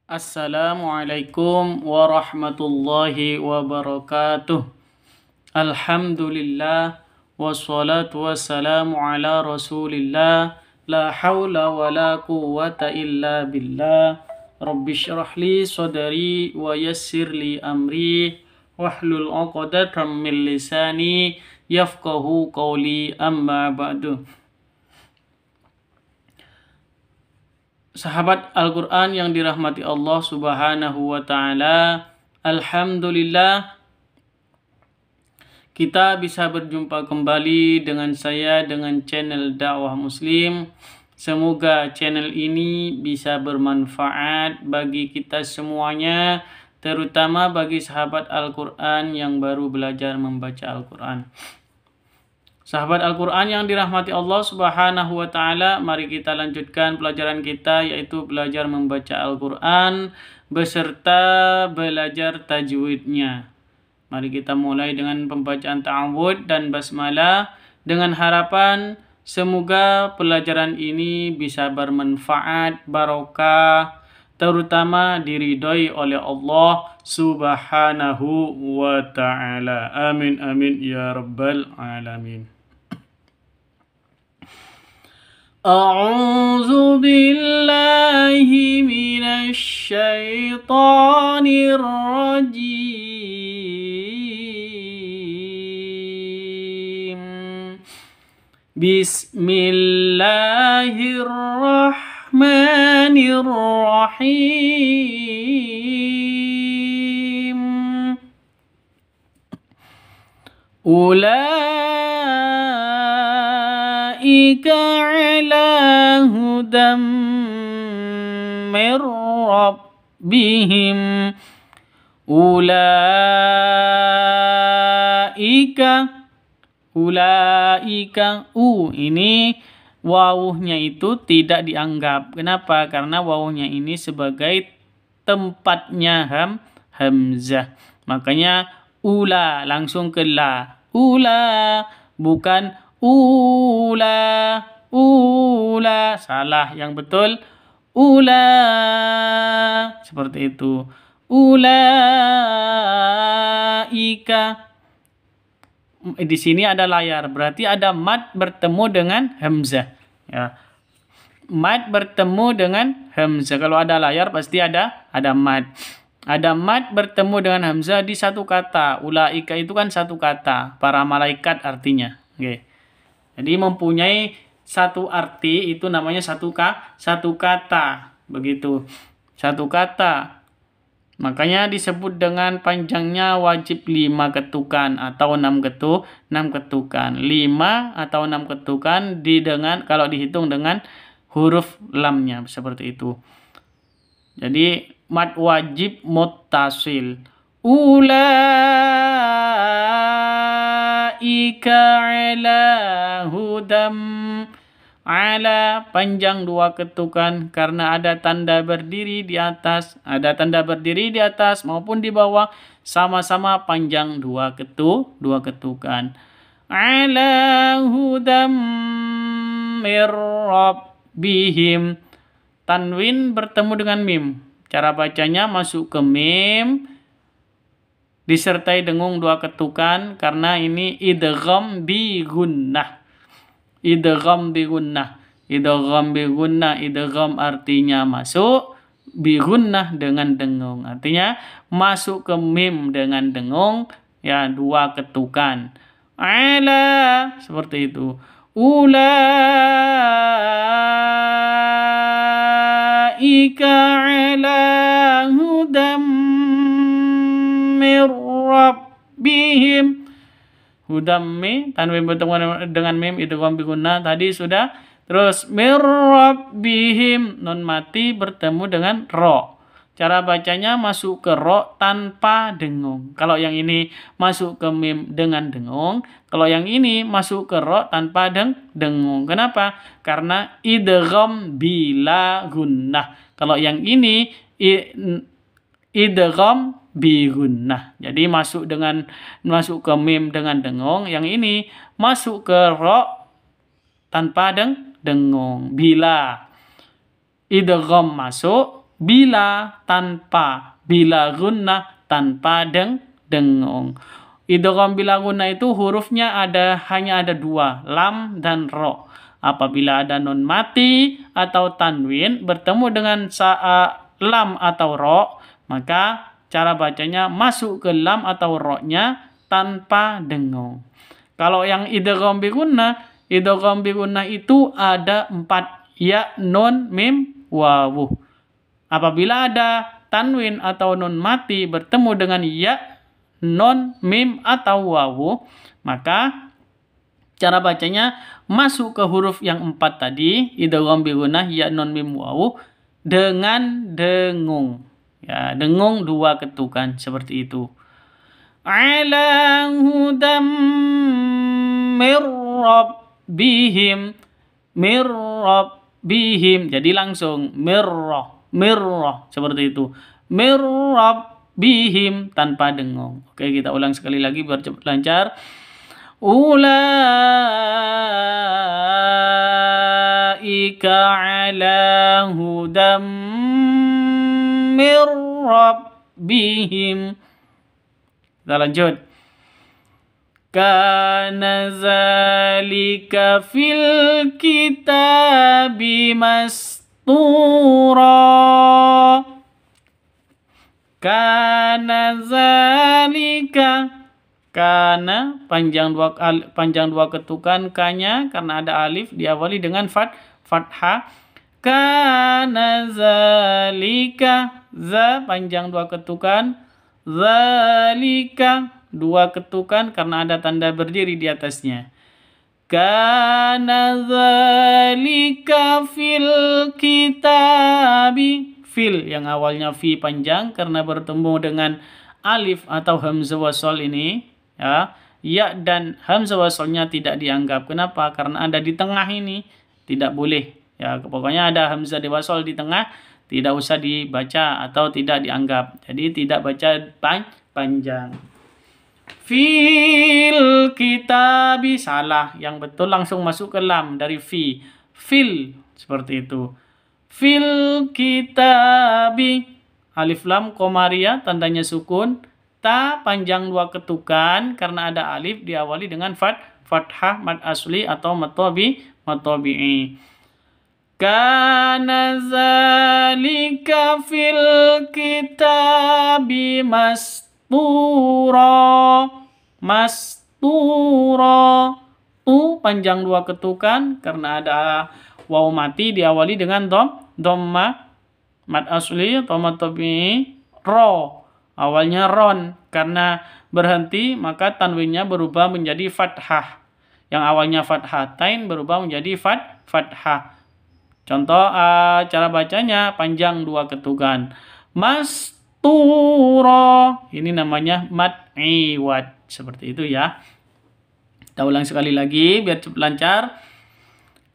Assalamualaikum warahmatullahi wabarakatuh. Alhamdulillah wassalatu wassalamu ala Rasulillah. La haula wala quwwata illa billah. Rabbi shrah li sadri wa yassir li amri wahlul 'uqdatam min lisani yafqahu qawli, amma ba'du. Sahabat Al-Quran yang dirahmati Allah Subhanahu wa Ta'ala, alhamdulillah kita bisa berjumpa kembali dengan saya dengan channel Dakwah Muslim. Semoga channel ini bisa bermanfaat bagi kita semuanya, terutama bagi sahabat Al-Quran yang baru belajar membaca Al-Quran. Sahabat Al-Quran yang dirahmati Allah Subhanahu wa Ta'ala, mari kita lanjutkan pelajaran kita, yaitu belajar membaca Al-Quran beserta belajar tajwidnya. Mari kita mulai dengan pembacaan ta'awudz dan basmalah dengan harapan semoga pelajaran ini bisa bermanfaat, barokah, terutama diridhoi oleh Allah Subhanahu wa Ta'ala. Amin amin ya rabbal alamin. A'udzu billahi minasy syaithanir rajim. Bismillahirrahmanirrahim. Ulaika ala hudam mir rabbihim. Ulaika ini wawuhnya itu tidak dianggap. Kenapa? Karena wawuhnya ini sebagai tempatnya hamzah. Makanya ula langsung ke la. Ula bukan ula. Salah, yang betul ula. Seperti itu. Ulaika. Di sini ada layar, berarti ada mad bertemu dengan hamzah. Ya. Mad bertemu dengan hamzah. Kalau ada layar pasti ada mad. Ada mad bertemu dengan hamzah di satu kata. Ulaika itu kan satu kata, para malaikat artinya. Oke. Jadi mempunyai satu arti, itu namanya satu kata. Begitu. Satu kata. Makanya disebut dengan panjangnya wajib 5 ketukan atau 6 ketukan. 5 atau 6 ketukan kalau dihitung dengan huruf lamnya, seperti itu. Jadi mad wajib muttasil. Ulaika ala hudam. Ala panjang 2 ketukan karena ada tanda berdiri di atas, maupun di bawah, sama-sama panjang 2 ketukan. Ala hudam mir rabbihim. Tanwin bertemu dengan mim. Cara bacanya masuk ke mim disertai dengung 2 ketukan karena ini idgham bi gunnah. Idgham bi gunnah. Idgham artinya masuk, bi gunnah dengan dengung. Artinya masuk ke mim dengan dengung, ya 2 ketukan. Ala, seperti itu. Ulaika ala hudam mir rabbihim. Hudammi, tanwin bertemu dengan mim, idgham bi gunnah tadi sudah. Terus mir rabbihim, nun mati bertemu dengan ro. Cara bacanya masuk ke ro tanpa dengung. Kalau yang ini masuk ke mim dengan dengung, kalau yang ini masuk ke ro tanpa dengung. Kenapa? Karena idgham bila gunnah. Kalau yang ini idgham bi gunnah. Jadi masuk ke mim dengan dengung, yang ini masuk ke ro tanpa dengung. Bila idgham masuk, bila tanpa, bila gunnah tanpa dengung. Idgham bila gunnah itu hurufnya hanya ada dua, lam dan ro. Apabila ada nun mati atau tanwin bertemu dengan lam atau ro, maka cara bacanya masuk ke lam atau ro-nya tanpa dengung. Kalau yang idgham bi gunnah itu ada 4, ya, nun, mim, wawu. Apabila ada tanwin atau nun mati bertemu dengan ya, nun, mim, atau wawu, maka cara bacanya masuk ke huruf yang 4 tadi, idgham bi gunnah, ya, nun, mim, wawu, dengan dengung. Ya, dengung 2 ketukan seperti itu. Ala hudam mir rabbihim, mir rabbihim. Jadi langsung mirrah seperti itu. Mir rabbihim tanpa dengung. Oke, kita ulang sekali lagi biar cepat lancar. Ulaika ala hudam mir rabbihim. Kita lanjut. Kana zalika fil kitabi mastura. Kana zalika. Kana panjang dua ketukan kanya karena ada alif diawali dengan fathah. Kana zalika, za panjang 2 ketukan, zalika 2 ketukan karena ada tanda berdiri di atasnya. Kana zalika fil kitabi, fil yang awalnya fi panjang karena bertemu dengan alif atau hamzah wasol ini, ya. Ya dan hamzah wasolnya tidak dianggap. Kenapa? Karena ada di tengah ini, tidak boleh. Ya, pokoknya ada hamzah wasol di tengah, tidak usah dibaca atau tidak dianggap. Jadi tidak baca panjang. Fil kitabi salah, yang betul langsung masuk ke lam dari fi. Fil seperti itu. Fil kitabi, alif lam komariah tandanya sukun. Ta panjang 2 ketukan karena ada alif diawali dengan fathah mad asli atau matobi'i. Kana zalika fil kitabi mastura. Mastura. Tu panjang 2 ketukan karena ada waw mati diawali dengan dhamma mad asli atau matobi'i. Ro awalnya ron, karena berhenti maka tanwinnya berubah menjadi fathah. Yang awalnya fathatain berubah menjadi fathah. Contoh cara bacanya panjang 2 ketukan. Mastura. Ini namanya mad iwad. Seperti itu ya. Kita ulang sekali lagi biar cepat lancar.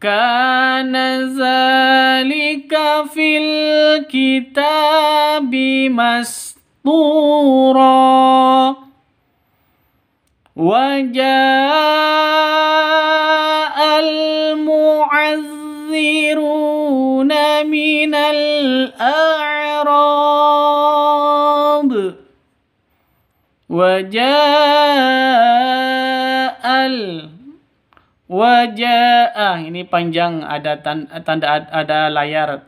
Kana zalika fil kitabi mastura. Waja'al mu'azziruna minal a'rab. Waja'ah ini panjang, ada tanda ada layar,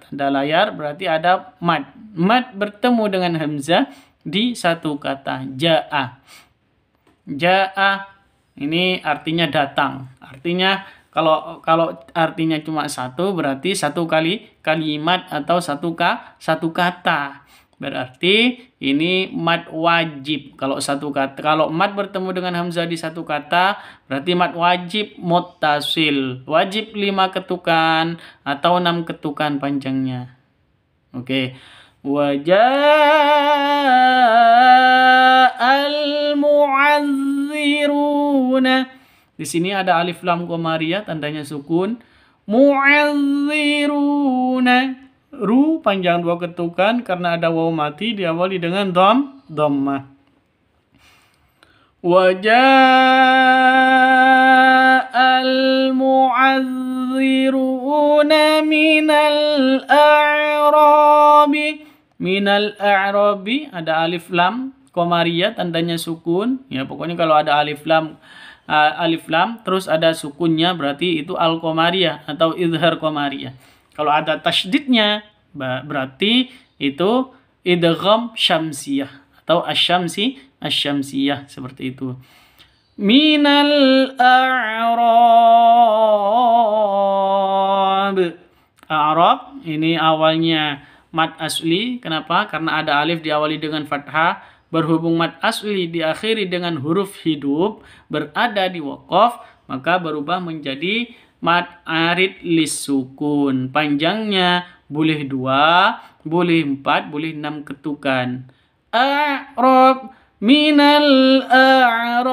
berarti ada mad. Mad bertemu dengan hamzah di satu kata, ja'ah. Ja'ah ini artinya datang. Artinya kalau artinya cuma satu berarti satu kalimat atau satu kata. Berarti ini mad wajib kalau satu kata. Kalau mad bertemu dengan hamzah di satu kata berarti mad wajib muttasil. Wajib 5 ketukan atau 6 ketukan panjangnya. Oke. Waja'al mu'azziruna. Di sini ada alif lam komariah tandanya sukun. Mu'azziruna. Ru panjang 2 ketukan karena ada waw mati diawali dengan dhammah. Waja'al mu'azziruna minal a'rabi. Minal a'rabi ada alif lam qamariyah tandanya sukun. Ya, pokoknya kalau ada alif lam terus ada sukunnya berarti itu al-qamariyah atau izhar qamariyah. Kalau ada tasydidnya berarti itu idgham syamsiyah atau asyamsiyah seperti itu. Minal a'rab. A'rab ini awalnya mad asli. Kenapa? Karena ada alif diawali dengan fathah. Berhubung mad asli diakhiri dengan huruf hidup, berada di waqaf, maka berubah menjadi mad arid lisukun. Panjangnya boleh 2, boleh 4, boleh 6 ketukan. A'rab minal a'rab.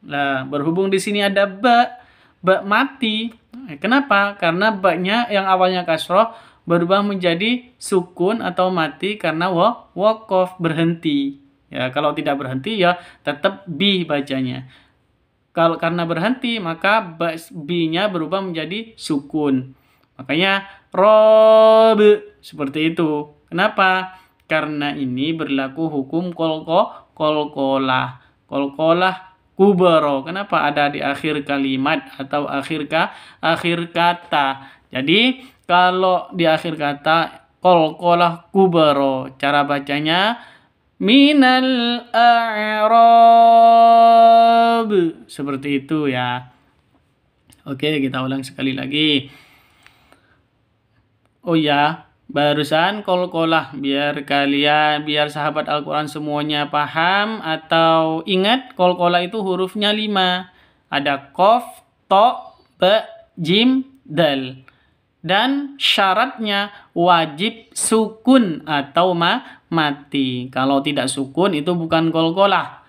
Nah, berhubung di sini ada ba mati. Kenapa? Karena ba-nya yang awalnya kasroh berubah menjadi sukun atau mati karena waqaf berhenti. Ya, kalau tidak berhenti ya tetap bi bacanya. Kalau karena berhenti maka bi-nya berubah menjadi sukun. Makanya rob seperti itu. Kenapa? Karena ini berlaku hukum kolkolah kubro. Kenapa ada di akhir kalimat atau akhir kata? Jadi kalau di akhir kata kolkolah kubro, cara bacanya minal a'rab. Seperti itu ya. Oke, kita ulang sekali lagi. Oh ya, barusan kolkolah biar sahabat Al-Quran semuanya paham atau ingat, kolkolah itu hurufnya 5. Ada qaf, to, ba, jim, dal. Dan syaratnya wajib sukun atau mati. Kalau tidak sukun itu bukan kolkolah.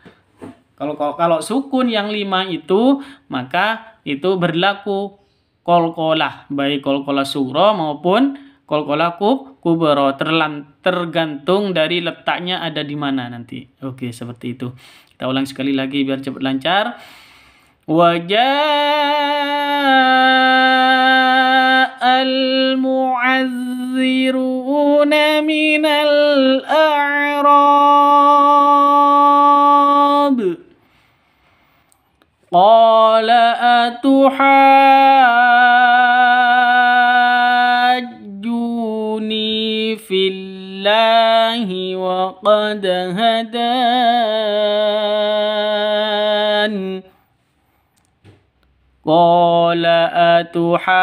Kalau sukun yang 5 itu, maka itu berlaku kolkolah, baik kolkolah sugro maupun kolkolah kubro, tergantung dari letaknya ada di mana nanti. Oke, seperti itu. Kita ulang sekali lagi biar cepat lancar. Waja'al mu'azziruna minal a'rab. Qala atuhajjuni fillahi wa qad hadan. Qala atuhajjuni.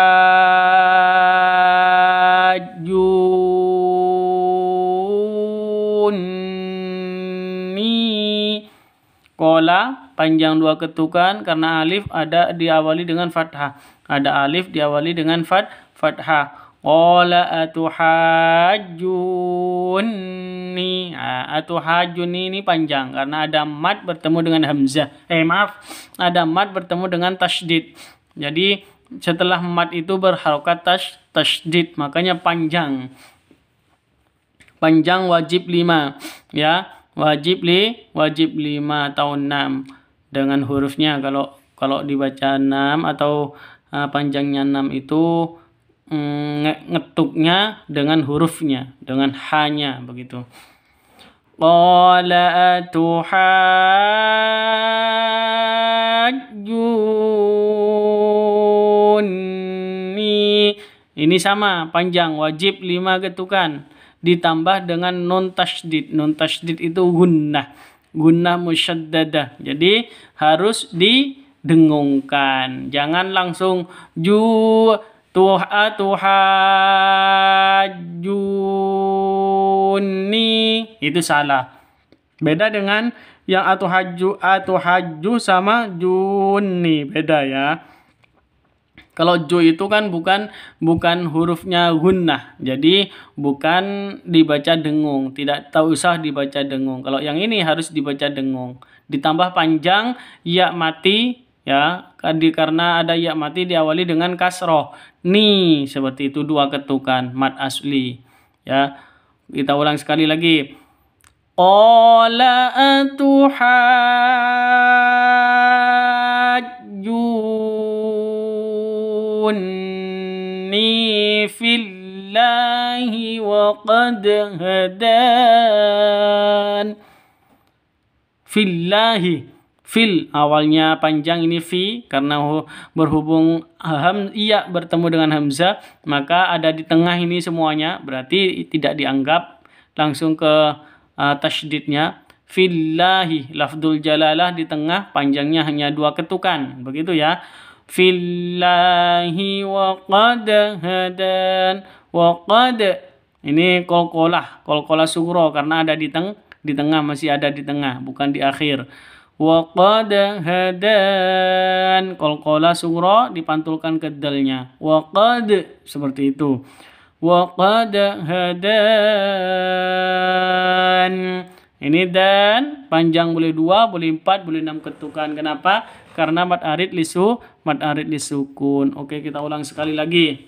Qala panjang 2 ketukan karena alif ada diawali dengan fathah. Ada alif diawali dengan fathah. Qala atuhajjuni. Atuhajjuni ini panjang karena ada mad bertemu dengan hamzah. Ada mad bertemu dengan tasydid. Jadi setelah mad itu berharokat tasydid, makanya panjang. Panjang wajib 5 ya. Wajib 5 atau 6 dengan hurufnya. Kalau dibaca 6 atau panjangnya 6 itu ngetuknya dengan hurufnya, dengan hanya begitu. Qala atuhajjuni. Ini sama panjang, wajib 5 ketukan. Ditambah dengan nun tasydid. Nun tasydid itu gunnah musyaddadah. Jadi harus didengungkan. Jangan langsung atuhajjuni. Itu salah. Beda dengan yang atuhajju sama juni, beda ya. Kalau ju itu kan bukan hurufnya gunnah, jadi bukan dibaca dengung, tidak usah dibaca dengung. Kalau yang ini harus dibaca dengung. Ditambah panjang ya mati ya, karena ada ya mati diawali dengan kasroh. Ni seperti itu 2 ketukan mad asli. Ya, kita ulang sekali lagi. Qala atuhajjuni fillahi وقد هدان. Fillahi, fil awalnya panjang, ini fi karena berhubung iya bertemu dengan hamzah, maka ada di tengah ini semuanya, berarti tidak dianggap langsung ke tasydidnya. Fillahi, lafdzul jalalah di tengah, panjangnya hanya 2 ketukan, begitu ya. Fillahi wa qad hadan, wa qad ini qalqalah sughra karena ada di tengah, masih ada di tengah, bukan di akhir. Wa qad hadan, qalqalah sughra dipantulkan ke dalnya. Wa qad, seperti itu. Wa qad hadan. Ini dan panjang boleh 2, boleh 4, boleh 6 ketukan. Kenapa? Karena mad arid lisukun. Oke, kita ulang sekali lagi.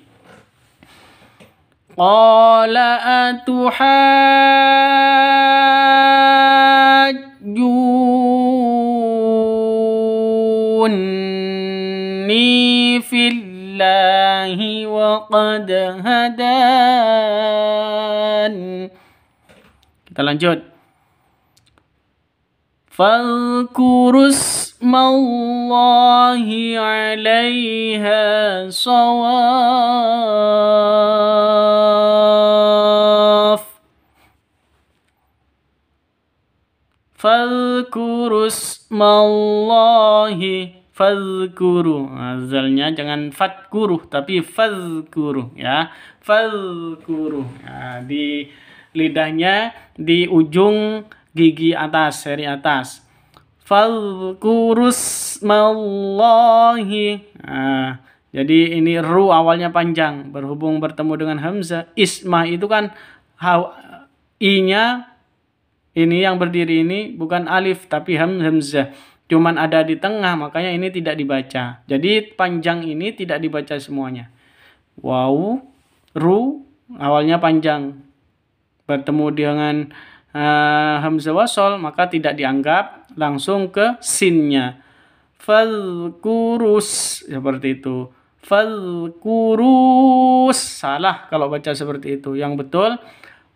Qala atuhajjunni fillahi wa qad hadan. Kita lanjut. Fadhkurusmallahi 'alaiha shawaf. Fadhkurusmallahi, fadhkuru. Azalnya jangan fadkuru tapi fadhkuru ya. Fadhkuru. Nah, di lidahnya di ujung gigi atas, seri atas. Fadhkurusmallahi. Nah, jadi ini ru awalnya panjang, berhubung bertemu dengan hamzah. Isma itu kan i-nya ini yang berdiri ini bukan alif tapi hamzah. Cuman ada di tengah, makanya ini tidak dibaca. Jadi panjang ini tidak dibaca semuanya. Waw, ru awalnya panjang, bertemu dengan hamzah wasol, maka tidak dianggap, langsung ke sinnya. Fadhkurus, seperti itu. Fadhkurus, salah kalau baca seperti itu. Yang betul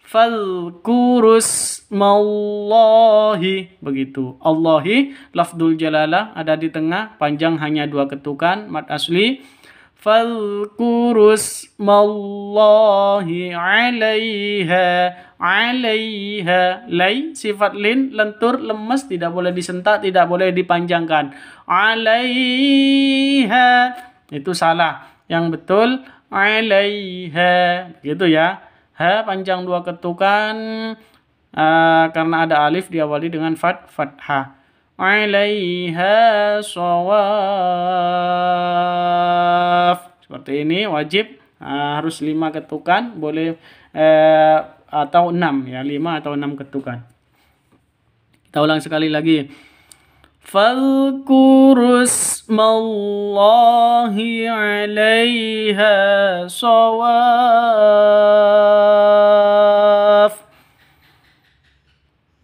fadhkurusmallahi, begitu. Allahi lafdzul jalalah ada di tengah, panjang hanya 2 ketukan, mad asli. Fadhkurusmallahi 'alaiha. 'Alaiha, lai sifat lin, lentur, lemes, tidak boleh disentak, tidak boleh dipanjangkan. 'Alaiha itu salah. Yang betul 'alaiha, gitu ya. Ha panjang 2 ketukan karena ada alif diawali dengan fathah. 'Alaiha shawaf. Seperti ini wajib harus 5 ketukan, boleh atau 6 ya, 5 atau 6 ketukan. Kita ulang sekali lagi. Fadhkurusmallahi 'alaiha shawaf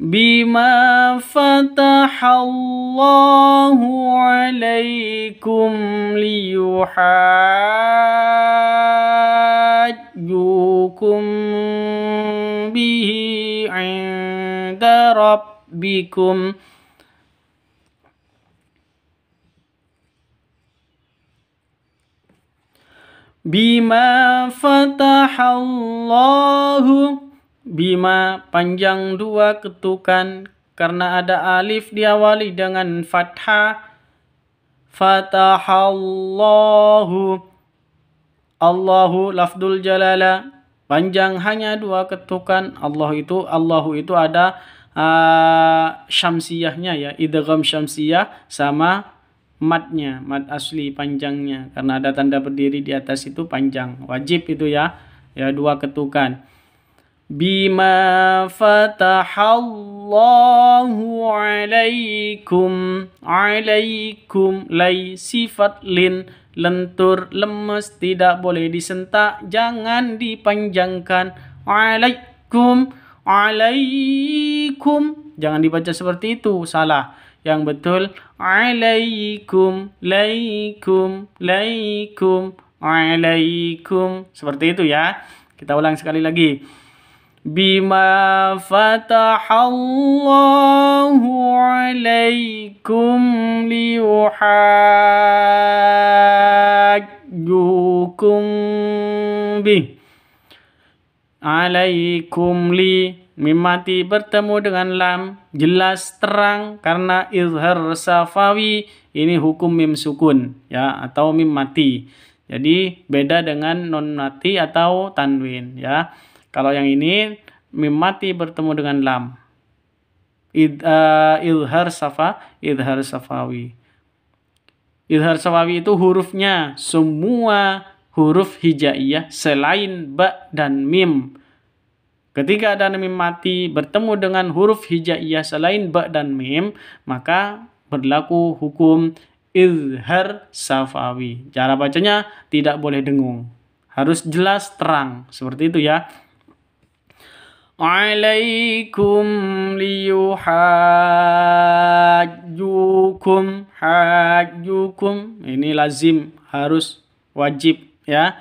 bima fatahallahu 'alaikum liyuhajjukum bihi 'inda rabbikum. Bima fatahallahu, bima panjang 2 ketukan karena ada alif diawali dengan fathah. Fatahallahu, Allahu lafdzul jalalah, panjang hanya 2 ketukan. Allahu itu ada syamsiyahnya ya, idgham syamsiyah sama madnya, mad asli panjangnya, karena ada tanda berdiri di atas itu panjang, wajib itu ya, 2 ketukan. Bima fatahallahu 'alaikum, 'alaikum lai sifat lin, lentur, lemes, tidak boleh disentak, jangan dipanjangkan. 'Alaikum, 'alaikum, jangan dibaca seperti itu, salah. Yang betul 'alaikum, laikum, laikum, 'alaikum, seperti itu ya. Kita ulang sekali lagi. Bima fatahallahu alaikum liyuhajjukum bih. Alaikum li, mim mati bertemu dengan lam, jelas terang karena izhar safawi ini hukum mim sukun ya, atau mim mati. Jadi beda dengan non mati atau tanwin ya. Kalau yang ini mim mati bertemu dengan lam. Izhar safawi. Izhar safawi itu hurufnya semua huruf hijaiyah selain ba dan mim. Ketika ada mim mati bertemu dengan huruf hijaiyah selain ba dan mim, maka berlaku hukum izhar safawi. Cara bacanya tidak boleh dengung. Harus jelas terang. Seperti itu ya. Alaikum hajjukum. Ini lazim, harus wajib ya.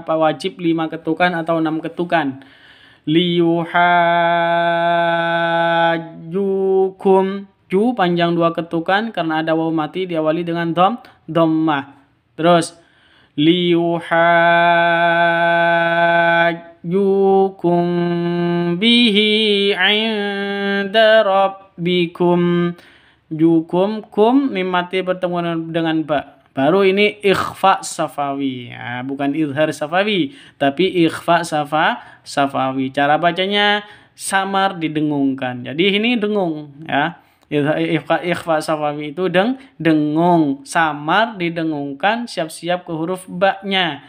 Wajib 5 ketukan atau 6 ketukan. Liyuhajjukum, ju panjang 2 ketukan karena ada waw mati diawali dengan dhammah. Terus liyuhajjukum bihi 'inda rabbikum. Jukum, kum, mim mati bertemu dengan ba. Baru ini ikhfa safawi. Ya, bukan izhar safawi, tapi ikhfa safawi. Cara bacanya samar didengungkan. Jadi ini dengung ya. Ikhfa safawi itu dengung, samar didengungkan, siap-siap ke huruf ba-nya.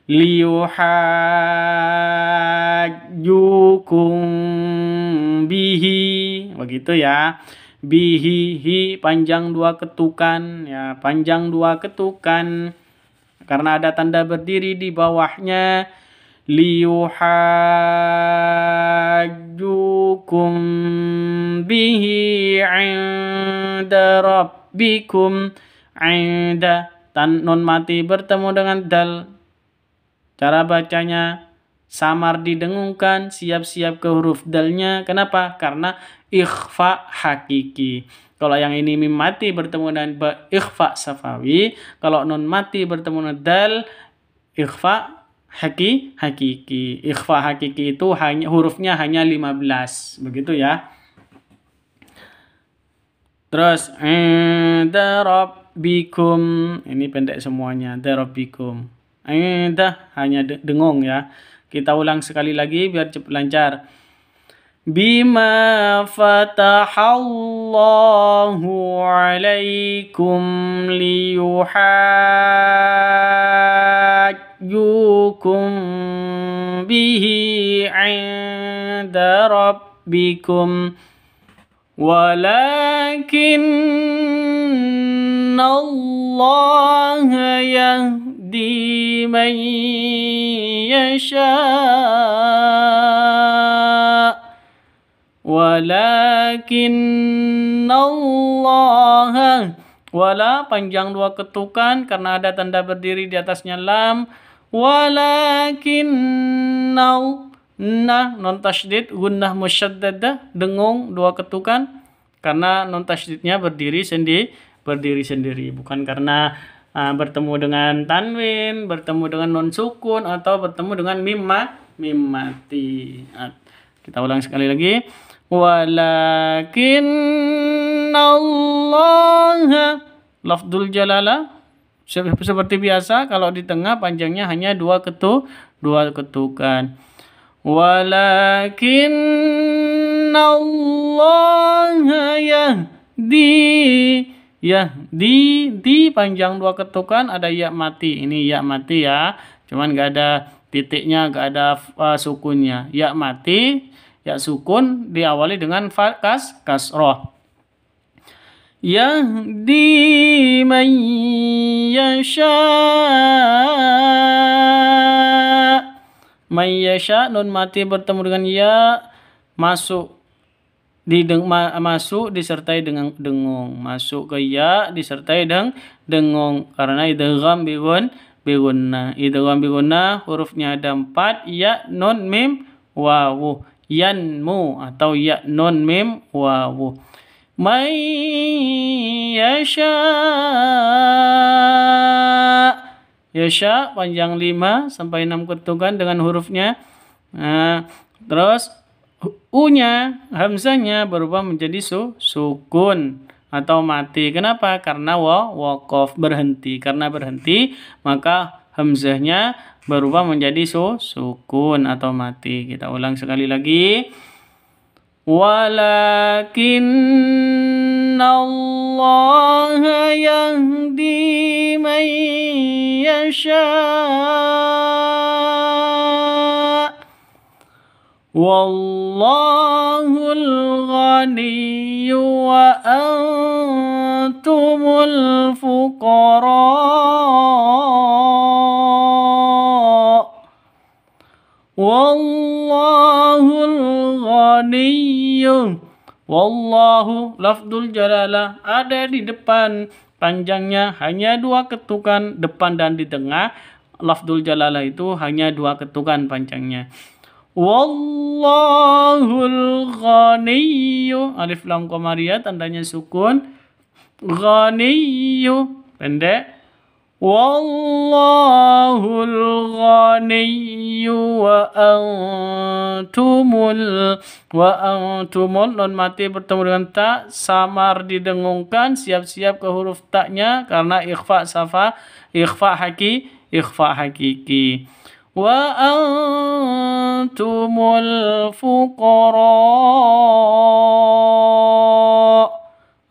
Liyuhajjukum bihi, begitu ya. Bihi, panjang 2 ketukan ya, panjang 2 ketukan karena ada tanda berdiri di bawahnya. Liyuhajjukum bihi 'inda rabbikum. 'Inda, non mati bertemu dengan dal. Cara bacanya samar didengungkan, siap-siap ke huruf dalnya. Kenapa? Karena ikhfa hakiki. Kalau yang ini mim mati bertemu dengan ba, ikhfa safawi. Kalau non mati bertemu dengan dal, ikhfa hakiki. Ikhfa hakiki itu hurufnya hanya 15. Begitu ya. Terus inda rabbikum, ini pendek semuanya. Inda rabbikum. Inda hanya dengung ya. Kita ulang sekali lagi biar cepat lancar. Bima fatahallahu alaikum liyuhajjukum bihi 'inda rabbikum. Walakin Allah yahdi man yasha. Walakin Allah, wala panjang 2 ketukan karena ada tanda berdiri di atasnya lam. Walakin non tasydid, gunnah musyaddadah, dengung 2 ketukan karena non tasydidnya berdiri sendiri, bukan karena bertemu dengan tanwin, bertemu dengan non sukun, atau bertemu dengan mim mati. Kita ulang sekali lagi. Walakin Allah, lafdzul jalalah seperti biasa, kalau di tengah panjangnya hanya 2 ketukan. Walakin Allah yahdi panjang 2 ketukan, ada ya mati. Ini ya mati ya, cuman nggak ada titiknya, nggak ada sukunnya. Ya mati, ya sukun diawali dengan kasroh. Yahdi man yasha. Man yasha, nun mati bertemu dengan ya, masuk disertai dengan dengung. Masuk ke ya disertai dengung karena idgham bi gunnah. Idgham bi gunnah hurufnya ada 4, ya, nun, mim, wawu. Yanmu atau ya, nun, mim, wawu. Man yasha. Yasha panjang 5 sampai 6 ketukan dengan hurufnya. Nah, terus U-nya, hamzanya berubah menjadi sukun atau mati. Kenapa? Karena waqaf, berhenti. Karena berhenti, maka hamzahnya berubah menjadi sukun atau mati. Kita ulang sekali lagi. Walakinna Allah yahdi man yasha. Wallahul ghaniyyu wa antumul fuqara. Wallahul ghaniyyu. Wallahu lafdzul jalalah ada di depan, panjangnya hanya 2 ketukan depan dan di tengah. Lafdzul jalalah itu hanya 2 ketukan panjangnya. Wallahul ghaniyyu, alif lam qamariyah tandanya sukun. Ghaniyyu pendek. Wallahul ghaniyyu wa antumul nun mati bertemu dengan ta, samar didengungkan, siap-siap ke huruf taknya karena ikhfa hakiki. Wa antumul fuqara.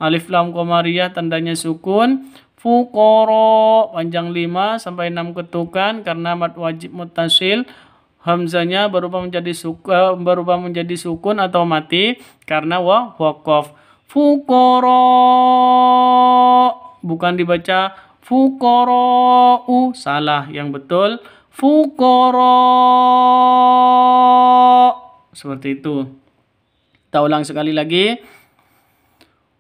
Alif lam qamariyah tandanya sukun. Fuqara panjang 5 sampai 6 ketukan karena mad wajib muttasil. Hamzanya berubah menjadi sukun atau mati karena waqaf. Fuqara bukan dibaca fuqara'u, salah. Yang betul fuqara. Seperti itu. Kita ulang sekali lagi.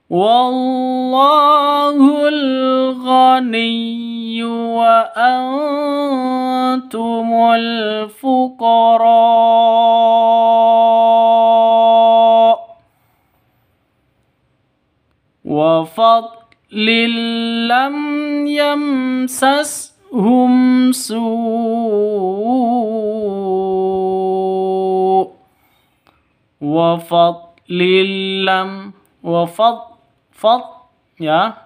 Wallahul ghaniyyu wa antumul fuqara. Wa fadlil lam yamsashum su'. Wa fadlil lam ya.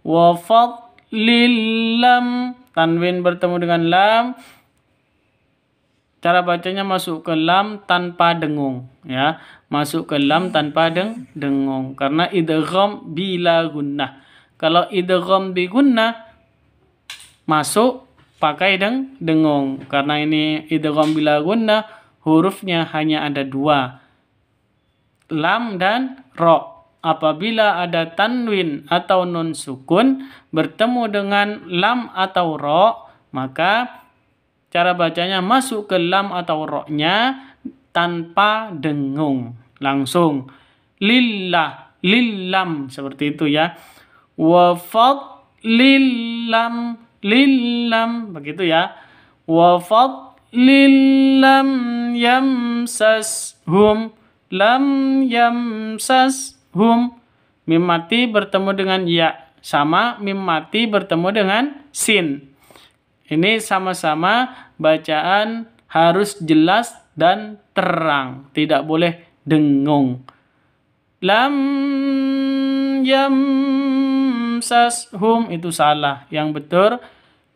Wa fadlil lam, tanwin bertemu dengan lam. Cara bacanya masuk ke lam tanpa dengung, ya. Masuk ke lam tanpa dengung karena idgham bila gunnah. Kalau idgham bi gunnah masuk pakai dengung. Karena ini idgham bila gunnah, hurufnya hanya ada 2, lam dan ro. Apabila ada tanwin atau nun sukun bertemu dengan lam atau ro, maka cara bacanya masuk ke lam atau ro-nya tanpa dengung, langsung lillah, lillam, seperti itu ya. Wa fadlillam, lillam, begitu ya. Wa fadlillam yamsashum, lam yamsashum. Mim mati bertemu dengan ya, sama mim mati bertemu dengan sin. Ini sama-sama bacaan harus jelas dan terang, tidak boleh dengung. Lam yamsashum itu salah, yang betul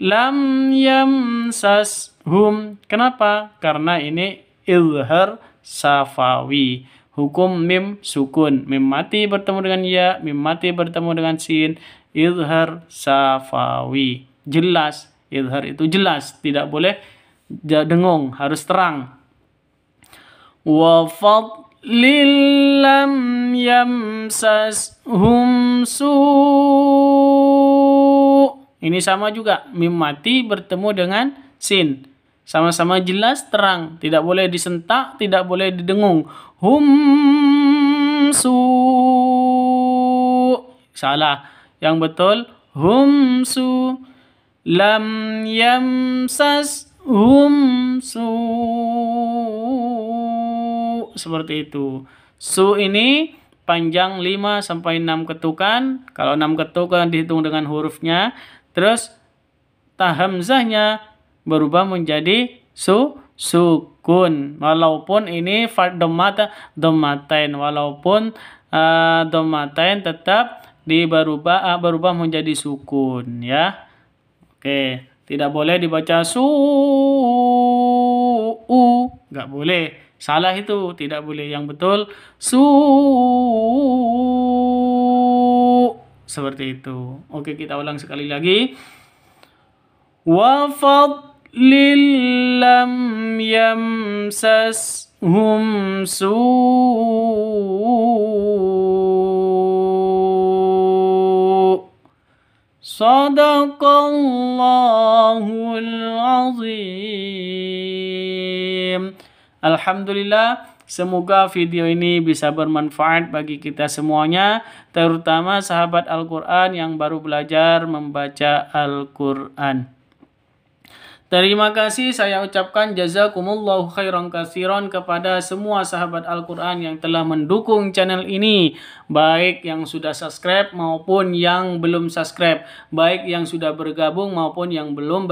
lam yamsashum. Kenapa? Karena ini izhar safawi. Hukum mim sukun, mim mati bertemu dengan ya, mim mati bertemu dengan sin, izhar safawi. Jelas, izhar itu jelas, tidak boleh dengung, harus terang. Wa fadlil lam yamsashum su'. Ini sama juga, mim mati bertemu dengan sin. Sama-sama jelas, terang, tidak boleh disentak, tidak boleh didengung. Salah. Yang betul humsu. lam yamsashum su. Seperti itu. Su ini panjang 5 sampai 6 ketukan. Kalau 6 ketukan dihitung dengan hurufnya. Terus hamzahnya berubah menjadi sukun. Walaupun ini dhammatain. Walaupun dhammatain tetap berubah menjadi sukun ya. Oke, tidak boleh dibaca nggak boleh. Salah itu, tidak boleh. Yang betul seperti itu. Oke, kita ulang sekali lagi. Wa fadlil lam yamsashum Sadaqallahul azim. Alhamdulillah, semoga video ini bisa bermanfaat bagi kita semuanya, terutama sahabat Al-Quran yang baru belajar membaca Al-Quran. Terima kasih saya ucapkan jazakumullahu khairan katsiran kepada semua sahabat Al-Quran yang telah mendukung channel ini. Baik yang sudah subscribe maupun yang belum subscribe. Baik yang sudah bergabung maupun yang belum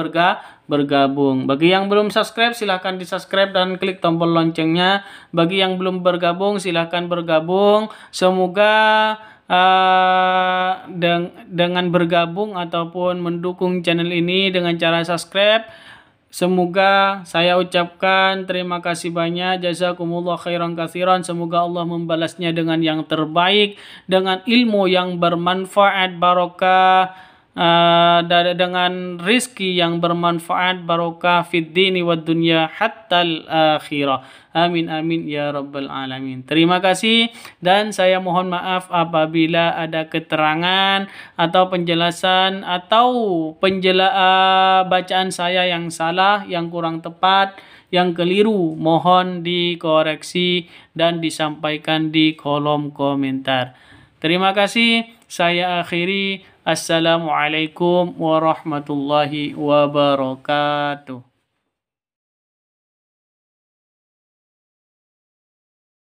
bergabung. Bagi yang belum subscribe silahkan di subscribe dan klik tombol loncengnya. Bagi yang belum bergabung silahkan bergabung. Semoga dengan bergabung ataupun mendukung channel ini dengan cara subscribe, semoga saya ucapkan terima kasih banyak, jazakumullah khairan katsiran. Semoga Allah membalasnya dengan yang terbaik, dengan ilmu yang bermanfaat, barokah, dengan rizki yang bermanfaat, barokah fid dini wad dunya hatta al-akhirah. Amin amin ya rabbal alamin. Terima kasih dan saya mohon maaf apabila ada keterangan atau penjelasan atau bacaan saya yang salah, yang kurang tepat, yang keliru, mohon dikoreksi dan disampaikan di kolom komentar. Terima kasih, saya akhiri. Assalamualaikum warahmatullahi wabarakatuh.